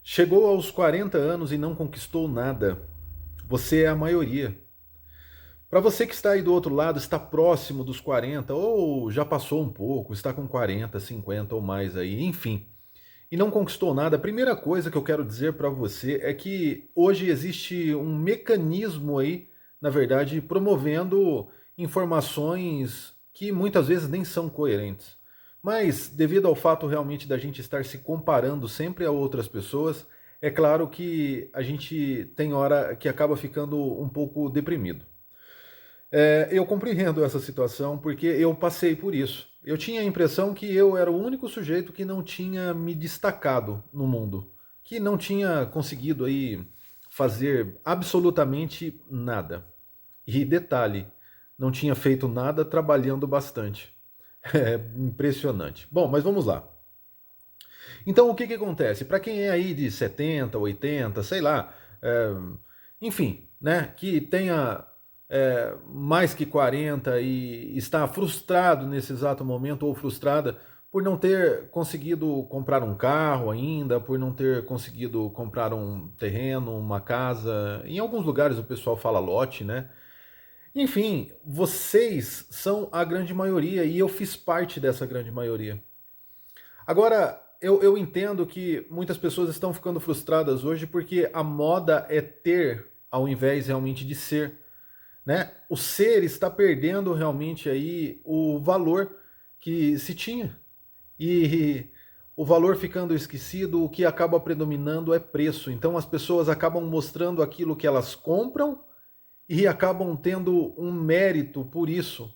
Chegou aos 40 anos e não conquistou nada. Você é a maioria. Para você que está aí do outro lado, está próximo dos 40 ou já passou um pouco, está com 40, 50 ou mais aí, enfim, e não conquistou nada, a primeira coisa que eu quero dizer para você é que hoje existe um mecanismo aí, na verdade, promovendo informações que muitas vezes nem são coerentes. Mas, devido ao fato realmente da gente estar se comparando sempre a outras pessoas, é claro que a gente tem hora que acaba ficando um pouco deprimido. Eu compreendo essa situação porque eu passei por isso. Eu tinha a impressão que eu era o único sujeito que não tinha me destacado no mundo, que não tinha conseguido aí fazer absolutamente nada. E detalhe, não tinha feito nada trabalhando bastante. É impressionante. Bom, mas vamos lá. Então o que que acontece? Para quem é aí de 70, 80, sei lá, enfim, né, que tenha mais que 40 e está frustrado nesse exato momento ou frustrada por não ter conseguido comprar um carro ainda, por não ter conseguido comprar um terreno, uma casa. Em alguns lugares o pessoal fala lote, né? Enfim, vocês são a grande maioria e eu fiz parte dessa grande maioria. Agora, eu entendo que muitas pessoas estão ficando frustradas hoje porque a moda é ter ao invés realmente de ser, né? O ser está perdendo realmente aí o valor que se tinha. E o valor ficando esquecido, o que acaba predominando é preço. Então as pessoas acabam mostrando aquilo que elas compram e acabam tendo um mérito por isso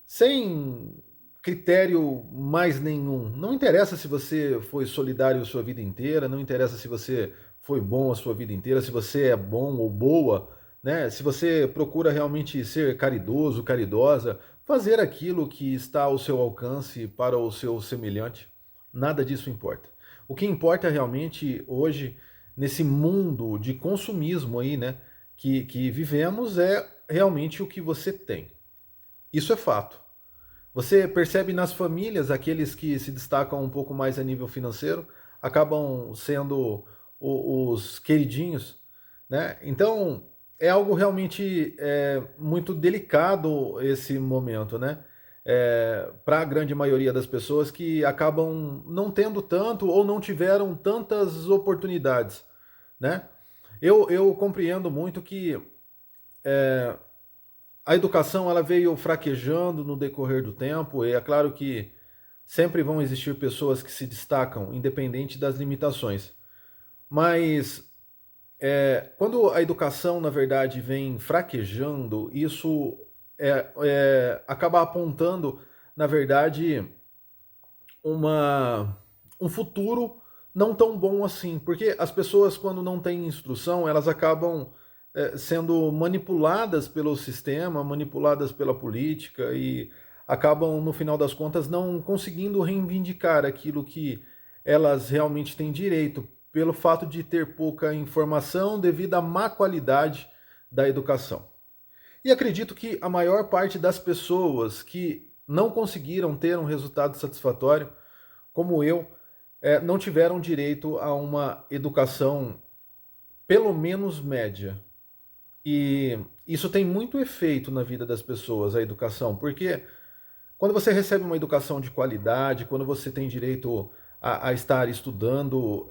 sem critério mais nenhum. Não interessa se você foi solidário a sua vida inteira, não interessa se você foi bom a sua vida inteira, se você é bom ou boa, né? Se você procura realmente ser caridoso, caridosa, fazer aquilo que está ao seu alcance para o seu semelhante, nada disso importa. O que importa realmente hoje, nesse mundo de consumismo aí, né, que vivemos, é realmente o que você tem. Isso é fato. Você percebe nas famílias, aqueles que se destacam um pouco mais a nível financeiro, acabam sendo os queridinhos, né? Então, é algo realmente muito delicado esse momento, né? Para a grande maioria das pessoas que acabam não tendo tanto ou não tiveram tantas oportunidades, né? Eu compreendo muito que a educação ela veio fraquejando no decorrer do tempo, e é claro que sempre vão existir pessoas que se destacam, independente das limitações. Mas quando a educação, na verdade, vem fraquejando, isso acaba apontando, na verdade, um futuro não tão bom assim. Porque as pessoas, quando não têm instrução, elas acabam sendo manipuladas pelo sistema, manipuladas pela política e acabam, no final das contas, não conseguindo reivindicar aquilo que elas realmente têm direito, pelo fato de ter pouca informação devido à má qualidade da educação. E acredito que a maior parte das pessoas que não conseguiram ter um resultado satisfatório, como eu, não tiveram direito a uma educação pelo menos média. E isso tem muito efeito na vida das pessoas, a educação, porque quando você recebe uma educação de qualidade, quando você tem direito a estar estudando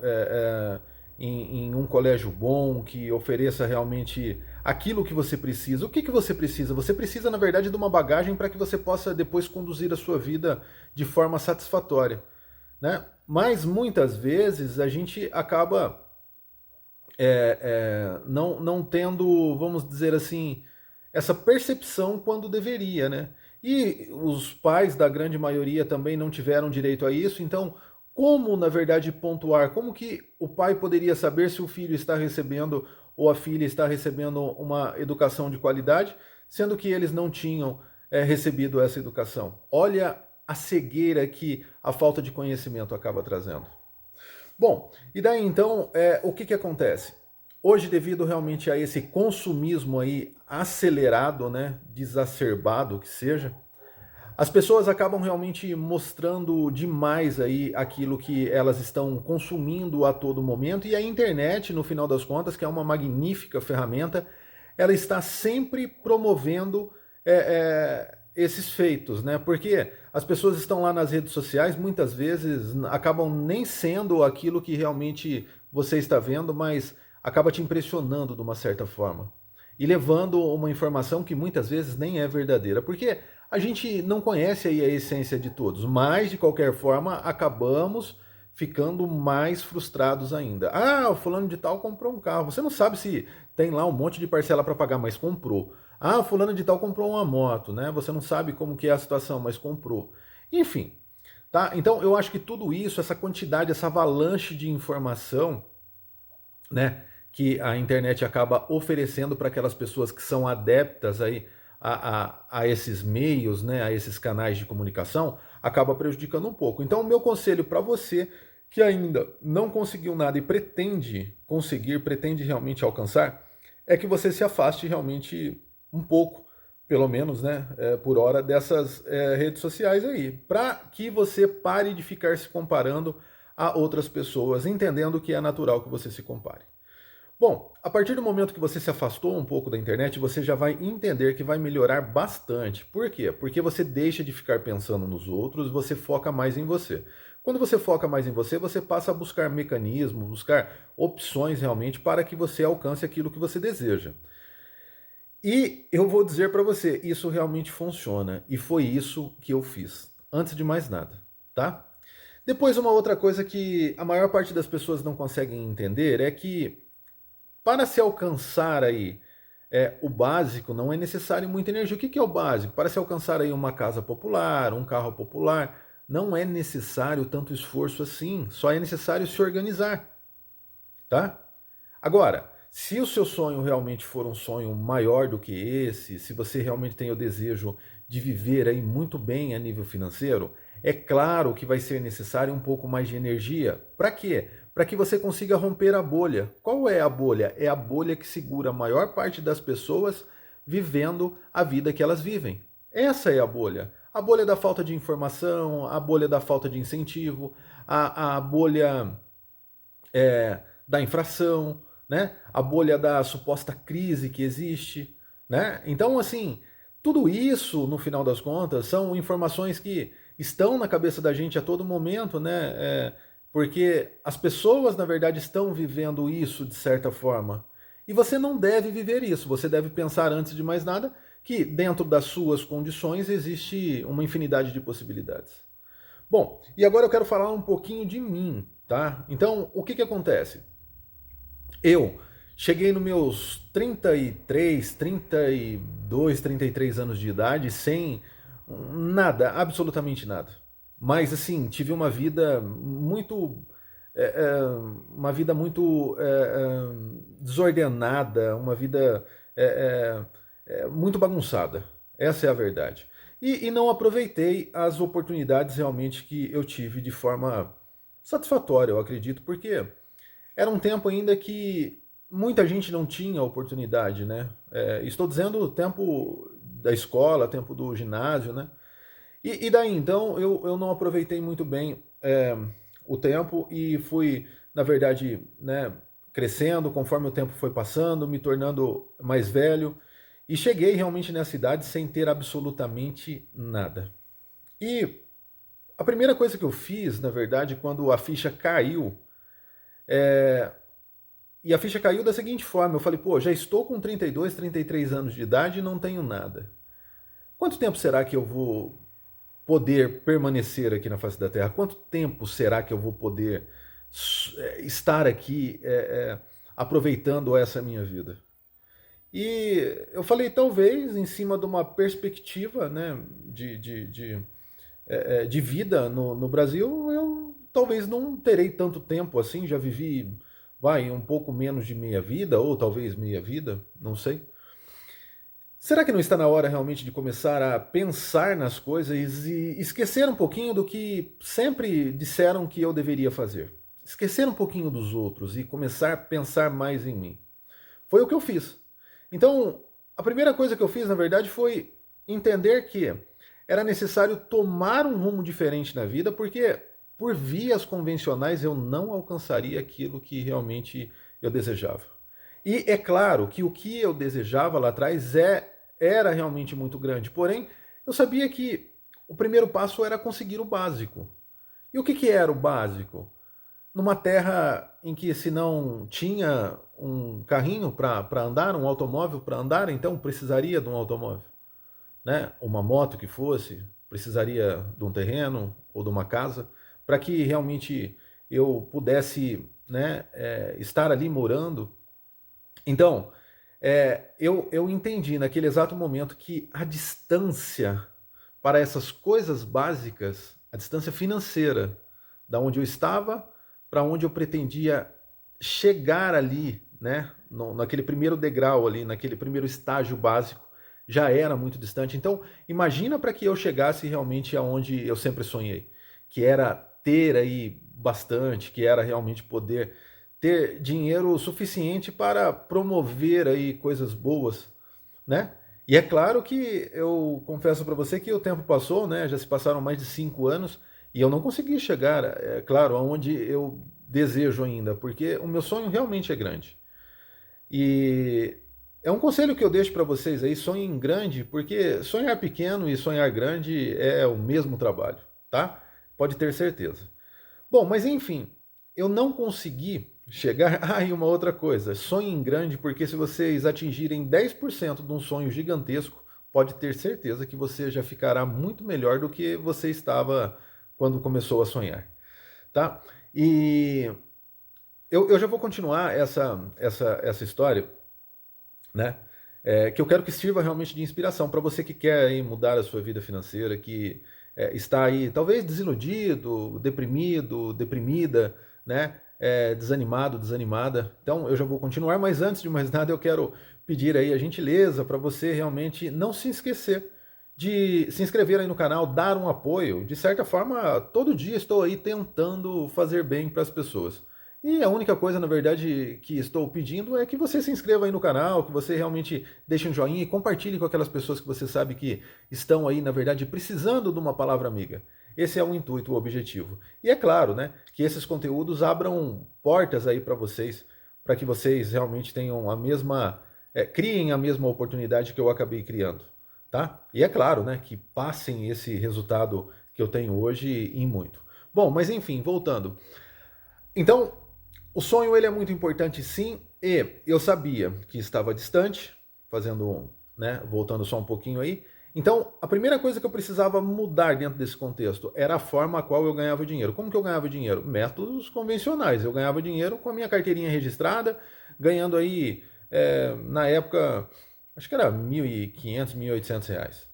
em um colégio bom, que ofereça realmente aquilo que você precisa. O que, que você precisa? Você precisa, na verdade, de uma bagagem para que você possa depois conduzir a sua vida de forma satisfatória, né? Mas muitas vezes a gente acaba não tendo, vamos dizer assim, essa percepção quando deveria, né? E os pais da grande maioria também não tiveram direito a isso, então como, na verdade, pontuar? Como que o pai poderia saber se o filho está recebendo ou a filha está recebendo uma educação de qualidade, sendo que eles não tinham recebido essa educação? Olha a cegueira que a falta de conhecimento acaba trazendo. Bom, e daí então, o que que acontece? Hoje, devido realmente a esse consumismo aí acelerado, né, exacerbado que seja, As pessoas acabam realmente mostrando demais aí aquilo que elas estão consumindo a todo momento, e a internet, no final das contas, que é uma magnífica ferramenta, ela está sempre promovendo esses feitos, né? Porque as pessoas estão lá nas redes sociais, muitas vezes acabam nem sendo aquilo que realmente você está vendo, mas acaba te impressionando de uma certa forma. E levando uma informação que muitas vezes nem é verdadeira. Porque a gente não conhece aí a essência de todos, mas de qualquer forma acabamos ficando mais frustrados ainda. Ah, o fulano de tal comprou um carro. Você não sabe se tem lá um monte de parcela para pagar, mas comprou. Ah, o fulano de tal comprou uma moto, né? Você não sabe como que é a situação, mas comprou. Enfim, tá? Então eu acho que tudo isso, essa quantidade, essa avalanche de informação, né, que a internet acaba oferecendo para aquelas pessoas que são adeptas aí a esses meios, né, a esses canais de comunicação, acaba prejudicando um pouco. Então, o meu conselho para você que ainda não conseguiu nada e pretende conseguir, pretende realmente alcançar, é que você se afaste realmente um pouco, pelo menos, né, por hora, dessas redes sociais aí, para que você pare de ficar se comparando a outras pessoas, entendendo que é natural que você se compare. Bom, a partir do momento que você se afastou um pouco da internet, você já vai entender que vai melhorar bastante. Por quê? Porque você deixa de ficar pensando nos outros, você foca mais em você. Quando você foca mais em você, você passa a buscar mecanismos, buscar opções realmente para que você alcance aquilo que você deseja. E eu vou dizer para você, isso realmente funciona. E foi isso que eu fiz. Antes de mais nada, tá? Depois, uma outra coisa que a maior parte das pessoas não conseguem entender é que para se alcançar aí o básico, não é necessário muita energia. O que que é o básico? Para se alcançar aí uma casa popular, um carro popular, não é necessário tanto esforço assim. Só é necessário se organizar, tá? Agora, se o seu sonho realmente for um sonho maior do que esse, se você realmente tem o desejo de viver aí muito bem a nível financeiro, é claro que vai ser necessário um pouco mais de energia. Para quê? Para que você consiga romper a bolha. Qual é a bolha? É a bolha que segura a maior parte das pessoas vivendo a vida que elas vivem. Essa é a bolha. A bolha da falta de informação, a bolha da falta de incentivo, a bolha da infração, né? A bolha da suposta crise que existe, né? Então, assim, tudo isso, no final das contas, são informações que estão na cabeça da gente a todo momento, né? Porque as pessoas, na verdade, estão vivendo isso de certa forma. E você não deve viver isso. Você deve pensar, antes de mais nada, que dentro das suas condições existe uma infinidade de possibilidades. Bom, e agora eu quero falar um pouquinho de mim, tá? Então, o que que acontece? Eu cheguei nos meus 33, 32, 33 anos de idade sem nada, absolutamente nada. Mas assim, tive uma vida muito uma vida muito desordenada, uma vida muito bagunçada. Essa é a verdade. E não aproveitei as oportunidades realmente que eu tive de forma satisfatória, eu acredito, porque era um tempo ainda que muita gente não tinha oportunidade, né? Estou dizendo o tempo da escola, tempo do ginásio, né? E daí então eu não aproveitei muito bem o tempo e fui, na verdade, né, crescendo conforme o tempo foi passando, me tornando mais velho e cheguei realmente nessa idade sem ter absolutamente nada. E a primeira coisa que eu fiz, na verdade, quando a ficha caiu, e a ficha caiu da seguinte forma: eu falei, pô, já estou com 32, 33 anos de idade e não tenho nada. Quanto tempo será que eu vou poder permanecer aqui na face da Terra? Quanto tempo será que eu vou poder estar aqui aproveitando essa minha vida? E eu falei, talvez, em cima de uma perspectiva, né, de vida no Brasil, eu talvez não terei tanto tempo assim, já vivi, vai, um pouco menos de meia vida, ou talvez meia vida, não sei. Será que não está na hora realmente de começar a pensar nas coisas e esquecer um pouquinho do que sempre disseram que eu deveria fazer? Esquecer um pouquinho dos outros e começar a pensar mais em mim. Foi o que eu fiz. Então, a primeira coisa que eu fiz, na verdade, foi entender que era necessário tomar um rumo diferente na vida, porque por vias convencionais eu não alcançaria aquilo que realmente eu desejava. E é claro que o que eu desejava lá atrás era realmente muito grande, porém eu sabia que o primeiro passo era conseguir o básico. E o que era o básico? Numa terra em que se não tinha um carrinho para andar, um automóvel para andar, então precisaria de um automóvel, né? Uma moto que fosse, precisaria de um terreno ou de uma casa, para que realmente eu pudesse, né, estar ali morando. Então, eu entendi naquele exato momento que a distância para essas coisas básicas, a distância financeira, da onde eu estava para onde eu pretendia chegar ali, né, naquele primeiro degrau ali, naquele primeiro estágio básico, já era muito distante. Então, imagina para que eu chegasse realmente aonde eu sempre sonhei, que era ter aí bastante, que era realmente poder ter dinheiro suficiente para promover aí coisas boas, né? E é claro que eu confesso para você que o tempo passou, né? Já se passaram mais de 5 anos e eu não consegui chegar, é claro, aonde eu desejo ainda, porque o meu sonho realmente é grande. E é um conselho que eu deixo para vocês aí, sonhem grande, porque sonhar pequeno e sonhar grande é o mesmo trabalho, tá? Pode ter certeza. Bom, mas enfim, eu não consegui chegar. Ah, e uma outra coisa, sonhem grande, porque se vocês atingirem 10% de um sonho gigantesco, pode ter certeza que você já ficará muito melhor do que você estava quando começou a sonhar, tá? E eu já vou continuar essa história, né? Que eu quero que sirva realmente de inspiração para você que quer aí mudar a sua vida financeira, que está aí talvez desiludido, deprimido, deprimida, né? Desanimado, desanimada. Então eu já vou continuar, mas antes de mais nada eu quero pedir aí a gentileza para você realmente não se esquecer de se inscrever aí no canal, dar um apoio. De certa forma, todo dia estou aí tentando fazer bem para as pessoas. E a única coisa, na verdade, que estou pedindo é que você se inscreva aí no canal, que você realmente deixe um joinha e compartilhe com aquelas pessoas que você sabe que estão aí, na verdade, precisando de uma palavra amiga. Esse é o intuito, o objetivo. E é claro, né, que esses conteúdos abram portas aí para que vocês realmente tenham a mesma, criem a mesma oportunidade que eu acabei criando, tá? E é claro, né, que passem esse resultado que eu tenho hoje em muito. Bom, mas enfim, voltando. Então, o sonho ele é muito importante sim, e eu sabia que estava distante, fazendo, né, voltando só um pouquinho aí. Então, a primeira coisa que eu precisava mudar dentro desse contexto era a forma a qual eu ganhava dinheiro. Como que eu ganhava dinheiro? Métodos convencionais. Eu ganhava dinheiro com a minha carteirinha registrada, ganhando aí, na época, acho que era 1.500, R$ 1.800,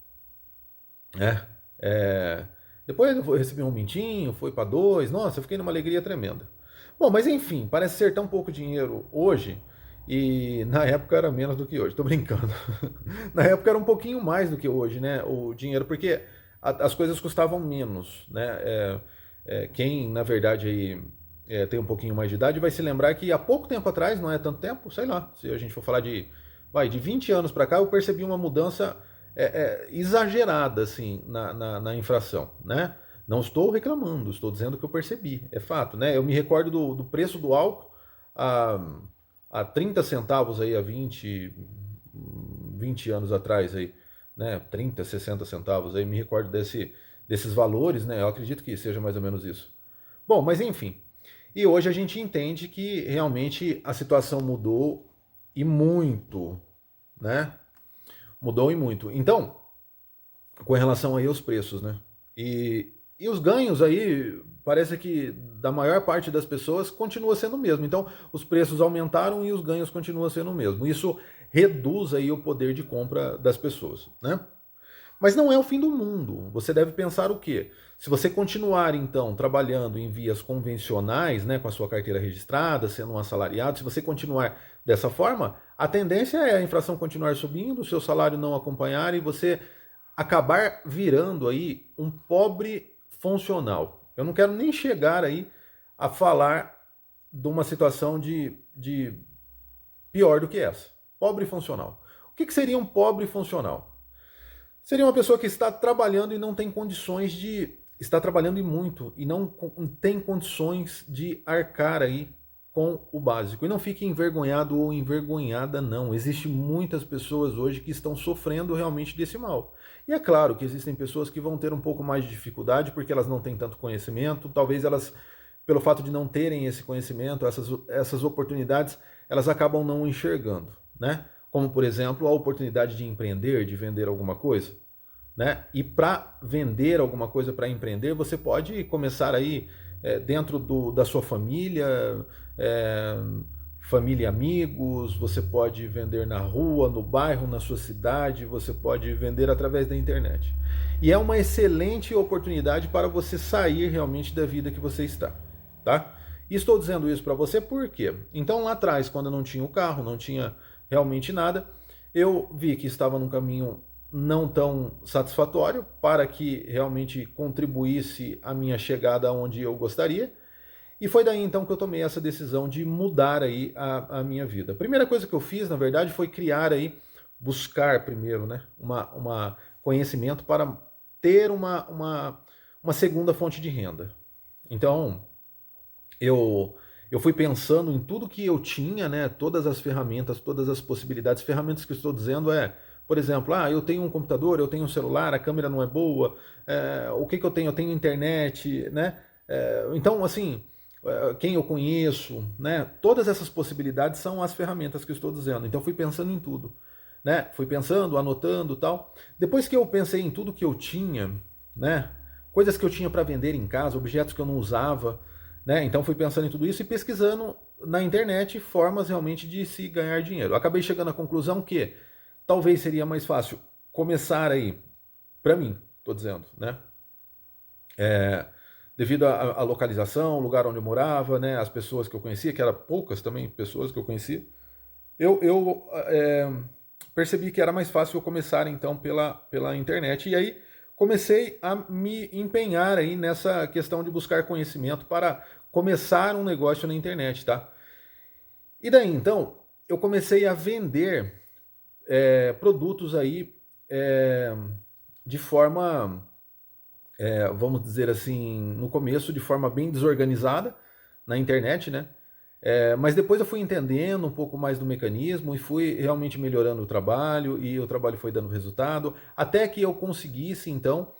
né? É, depois eu recebi um mintinho, foi para dois, nossa, eu fiquei numa alegria tremenda. Bom, mas enfim, parece ser tão pouco dinheiro hoje e na época era menos do que hoje. Tô brincando. Na época era um pouquinho mais do que hoje, né? O dinheiro, porque as coisas custavam menos, né? Quem, na verdade, aí, tem um pouquinho mais de idade vai se lembrar que há pouco tempo atrás, não é tanto tempo, sei lá, se a gente for falar de 20 anos para cá, eu percebi uma mudança exagerada, assim, na infração, né? Não estou reclamando, estou dizendo que eu percebi, é fato, né? Eu me recordo do preço do álcool a, a 30 centavos aí, há 20 anos atrás aí, né? 30, 60 centavos aí, me recordo desses valores, né? Eu acredito que seja mais ou menos isso. Bom, mas enfim. E hoje a gente entende que realmente a situação mudou e muito, né? Mudou e muito. Então, com relação aí aos preços, né? E os ganhos aí, parece que da maior parte das pessoas continua sendo o mesmo. Então, os preços aumentaram e os ganhos continuam sendo o mesmo. Isso reduz aí o poder de compra das pessoas, né? Mas não é o fim do mundo. Você deve pensar o quê? Se você continuar, então, trabalhando em vias convencionais, né, com a sua carteira registrada, sendo um assalariado, se você continuar dessa forma, a tendência é a inflação continuar subindo, o seu salário não acompanhar e você acabar virando aí um pobre funcional. Eu não quero nem chegar aí a falar de uma situação de pior do que essa. Pobre funcional. O que seria um pobre funcional? Seria uma pessoa que está trabalhando e não tem condições de. Está trabalhando e muito e não tem condições de arcar aí com o básico. E não fique envergonhado ou envergonhada, não. Existem muitas pessoas hoje que estão sofrendo realmente desse mal. E é claro que existem pessoas que vão ter um pouco mais de dificuldade porque elas não têm tanto conhecimento, talvez elas, pelo fato de não terem esse conhecimento, essas oportunidades, elas acabam não enxergando, né? Como, por exemplo, a oportunidade de empreender, de vender alguma coisa, né? E para vender alguma coisa, para empreender, você pode começar aí dentro da sua família, é, família e amigos, você pode vender na rua, no bairro, na sua cidade, você pode vender através da internet. E é uma excelente oportunidade para você sair realmente da vida que você está, tá? E estou dizendo isso para você por quê? Então lá atrás, quando eu não tinha o carro, não tinha realmente nada, eu vi que estava num caminho não tão satisfatório para que realmente contribuísse a minha chegada onde eu gostaria. E foi daí então que eu tomei essa decisão de mudar aí a minha vida. A primeira coisa que eu fiz, na verdade, foi criar aí, buscar primeiro, né, uma conhecimento para ter uma segunda fonte de renda. Então, eu fui pensando em tudo que eu tinha, né, todas as ferramentas, todas as possibilidades. Ferramentas que eu estou dizendo por exemplo, eu tenho um computador, eu tenho um celular, a câmera não é boa, o que eu tenho? Eu tenho internet, né? Então, assim, quem eu conheço, né? Todas essas possibilidades são as ferramentas que eu estou dizendo. Então, fui pensando em tudo, né? Fui pensando, anotando, tal. Depois que eu pensei em tudo que eu tinha, né? Coisas que eu tinha para vender em casa, objetos que eu não usava, né? Então fui pensando em tudo isso e pesquisando na internet formas realmente de se ganhar dinheiro. Acabei chegando à conclusão que talvez seria mais fácil começar aí, para mim, estou dizendo, né? Devido à localização, o lugar onde eu morava, né? As pessoas que eu conhecia, que eram poucas também pessoas que eu conhecia, eu percebi que era mais fácil eu começar então pela internet. E aí comecei a me empenhar aí nessa questão de buscar conhecimento para começar um negócio na internet, tá? E daí então eu comecei a vender produtos aí de forma, vamos dizer assim, no começo de forma bem desorganizada na internet, né? Mas depois eu fui entendendo um pouco mais do mecanismo e fui realmente melhorando o trabalho e o trabalho foi dando resultado, até que eu conseguisse, então,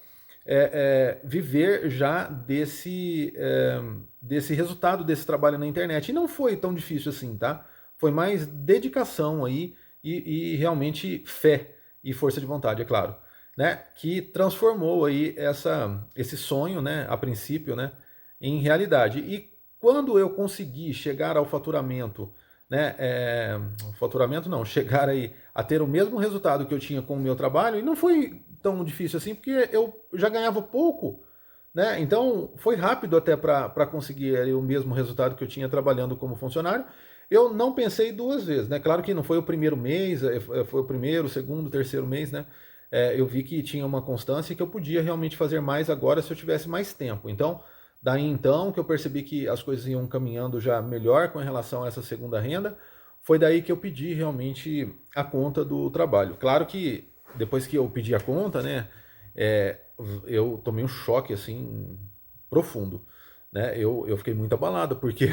viver já desse resultado desse trabalho na internet. E não foi tão difícil assim, tá? Foi mais dedicação aí e realmente fé e força de vontade, é claro, né? Que transformou aí esse sonho, né, a princípio, né, em realidade. E quando eu consegui chegar ao faturamento, né, faturamento não, chegar aí a ter o mesmo resultado que eu tinha com o meu trabalho, e não foi tão difícil assim, porque eu já ganhava pouco, né? Então foi rápido até para conseguir aí o mesmo resultado que eu tinha trabalhando como funcionário. Eu não pensei duas vezes, né? Claro que não foi o primeiro mês, foi o primeiro, segundo, terceiro mês, né? Eu vi que tinha uma constância e que eu podia realmente fazer mais agora se eu tivesse mais tempo. Então, daí então que eu percebi que as coisas iam caminhando já melhor com relação a essa segunda renda, foi daí que eu pedi realmente a conta do trabalho. Claro que depois que eu pedi a conta, né, é, eu tomei um choque assim profundo, né? Eu fiquei muito abalado porque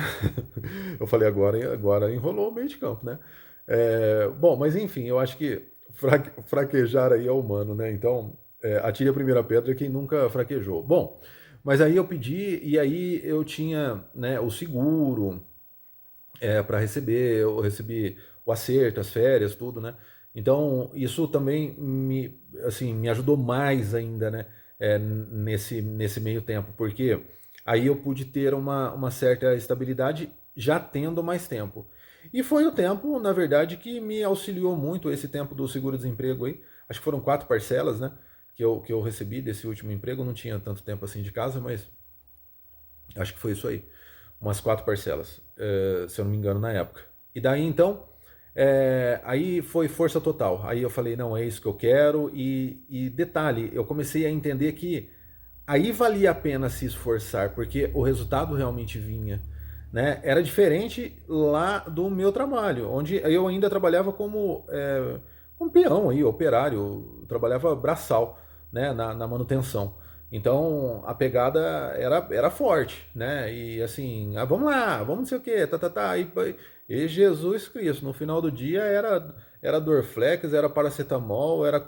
eu falei agora enrolou o meio de campo, né? Bom, mas enfim, eu acho que fraquejar aí é humano, né? Então atire a primeira pedra quem nunca fraquejou. Bom, mas aí eu pedi e aí eu tinha, né, o seguro para receber, eu recebi o acerto, as férias, tudo, né? Então isso também assim, me ajudou mais ainda, né? Nesse meio tempo, porque aí eu pude ter uma certa estabilidade já tendo mais tempo. E foi o tempo, na verdade, que me auxiliou muito esse tempo do seguro-desemprego aí. Acho que foram 4 parcelas, né? Que eu recebi desse último emprego. Eu não tinha tanto tempo assim de casa, mas acho que foi isso aí. Umas 4 parcelas, se eu não me engano, na época. E daí então, aí foi força total. Aí eu falei, não, é isso que eu quero. E detalhe, eu comecei a entender que aí valia a pena se esforçar, porque o resultado realmente vinha. Né? Era diferente lá do meu trabalho, onde eu ainda trabalhava como peão aí, operário, trabalhava braçal, né, na manutenção. Então a pegada era forte, né? E assim, vamos lá, vamos não sei o quê, tá. E Jesus Cristo, no final do dia era Dorflex, era paracetamol, era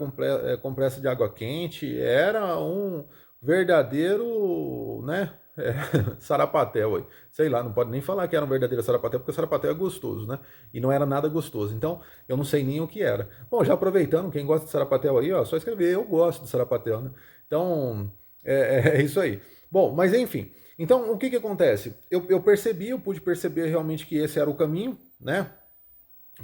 compressa de água quente, era um verdadeiro, né? Sarapatel aí. Sei lá, não pode nem falar que era um verdadeiro sarapatel, porque o sarapatel é gostoso, né? E não era nada gostoso. Então, eu não sei nem o que era. Bom, já aproveitando, quem gosta de sarapatel aí, ó, só escrever, eu gosto de sarapatel, né? Então, é isso aí. Bom, mas enfim. Então, o que que acontece? Eu percebi, eu pude perceber realmente que esse era o caminho, né?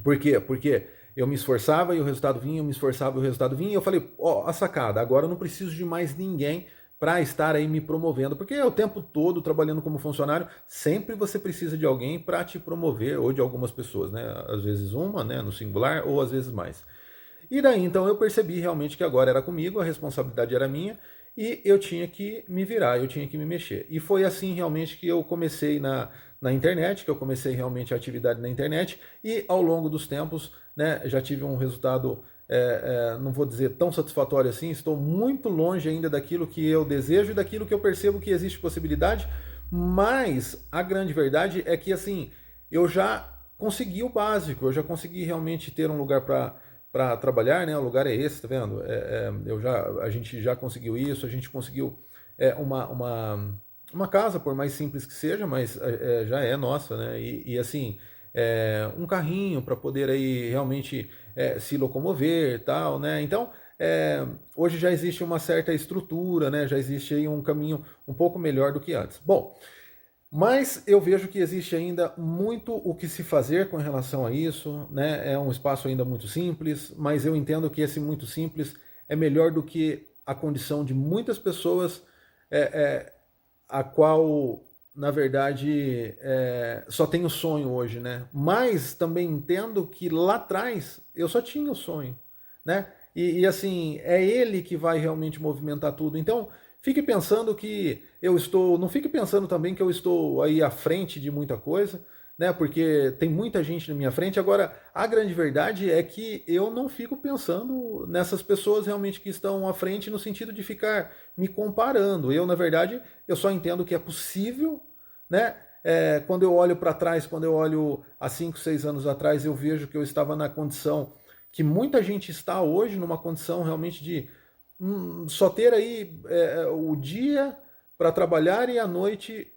Por quê? Porque eu me esforçava e o resultado vinha, eu me esforçava e o resultado vinha, e eu falei, ó, a sacada, agora eu não preciso de mais ninguém para estar aí me promovendo, porque o tempo todo trabalhando como funcionário, sempre você precisa de alguém para te promover, ou de algumas pessoas, né? Às vezes uma, né, no singular, ou às vezes mais. E daí então eu percebi realmente que agora era comigo, a responsabilidade era minha e eu tinha que me virar, eu tinha que me mexer. E foi assim realmente que eu comecei na internet, que eu comecei realmente a atividade na internet e ao longo dos tempos, né, já tive um resultado, não vou dizer tão satisfatório assim, estou muito longe ainda daquilo que eu desejo e daquilo que eu percebo que existe possibilidade, mas a grande verdade é que assim, eu já consegui o básico, eu já consegui realmente ter um lugar para trabalhar, né? O lugar é esse, tá vendo? A gente já conseguiu isso, a gente conseguiu uma casa, por mais simples que seja, mas já é nossa, né? E assim, um carrinho para poder aí realmente se locomover e tal, né? Então, hoje já existe uma certa estrutura, né? Já existe aí um caminho um pouco melhor do que antes. Bom, mas eu vejo que existe ainda muito o que se fazer com relação a isso, né? É um espaço ainda muito simples, mas eu entendo que esse muito simples é melhor do que a condição de muitas pessoas, é, é, a qual, na verdade, só tem o sonho hoje, né? Mas também entendo que lá atrás eu só tinha o sonho, né? E assim, é ele que vai realmente movimentar tudo. Então, fique pensando que eu estou. Não fique pensando também que eu estou aí à frente de muita coisa, né? Porque tem muita gente na minha frente. Agora, a grande verdade é que eu não fico pensando nessas pessoas realmente que estão à frente no sentido de ficar me comparando. Eu, na verdade, eu só entendo que é possível, né? Quando eu olho para trás, quando eu olho há 5, 6 anos atrás, eu vejo que eu estava na condição que muita gente está hoje, numa condição realmente de só ter aí o dia para trabalhar e a noite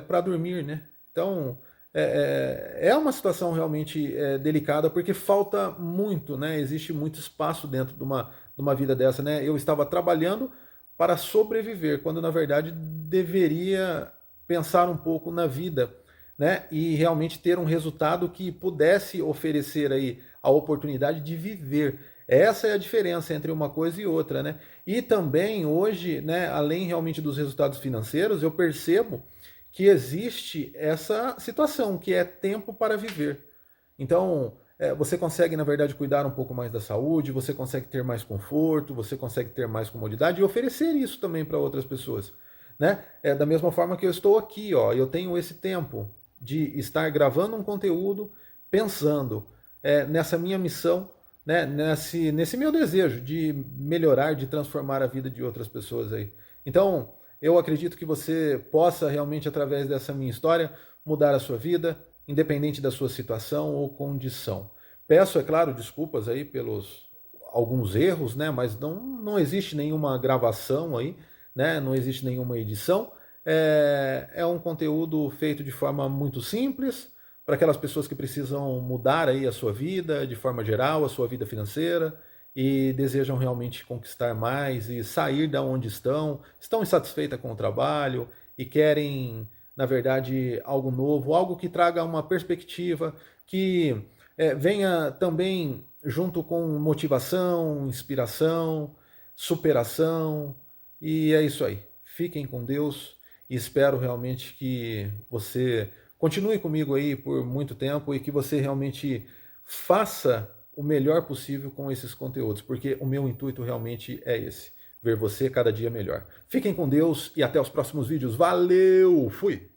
para dormir, né? Então é uma situação realmente delicada porque falta muito, né? Existe muito espaço dentro de uma vida dessa, né? Eu estava trabalhando para sobreviver, quando na verdade deveria pensar um pouco na vida, né? E realmente ter um resultado que pudesse oferecer aí a oportunidade de viver. Essa é a diferença entre uma coisa e outra, né? E também hoje, né, além realmente dos resultados financeiros, eu percebo que existe essa situação, que é tempo para viver. Então, você consegue, na verdade, cuidar um pouco mais da saúde, você consegue ter mais conforto, você consegue ter mais comodidade e oferecer isso também para outras pessoas, né? Da mesma forma que eu estou aqui, ó, eu tenho esse tempo de estar gravando um conteúdo, pensando nessa minha missão, né? Nesse meu desejo de melhorar, de transformar a vida de outras pessoas aí. Então, eu acredito que você possa realmente, através dessa minha história, mudar a sua vida, independente da sua situação ou condição. Peço, é claro, desculpas aí pelos alguns erros, né? Mas não existe nenhuma gravação aí, né? Não existe nenhuma edição. É um conteúdo feito de forma muito simples para aquelas pessoas que precisam mudar aí a sua vida de forma geral, a sua vida financeira e desejam realmente conquistar mais e sair da onde estão insatisfeitas com o trabalho e querem, na verdade, algo novo, algo que traga uma perspectiva, que venha também junto com motivação, inspiração, superação, e é isso aí. Fiquem com Deus e espero realmente que você continue comigo aí por muito tempo e que você realmente faça o melhor possível com esses conteúdos, porque o meu intuito realmente é esse, ver você cada dia melhor. Fiquem com Deus e até os próximos vídeos. Valeu! Fui!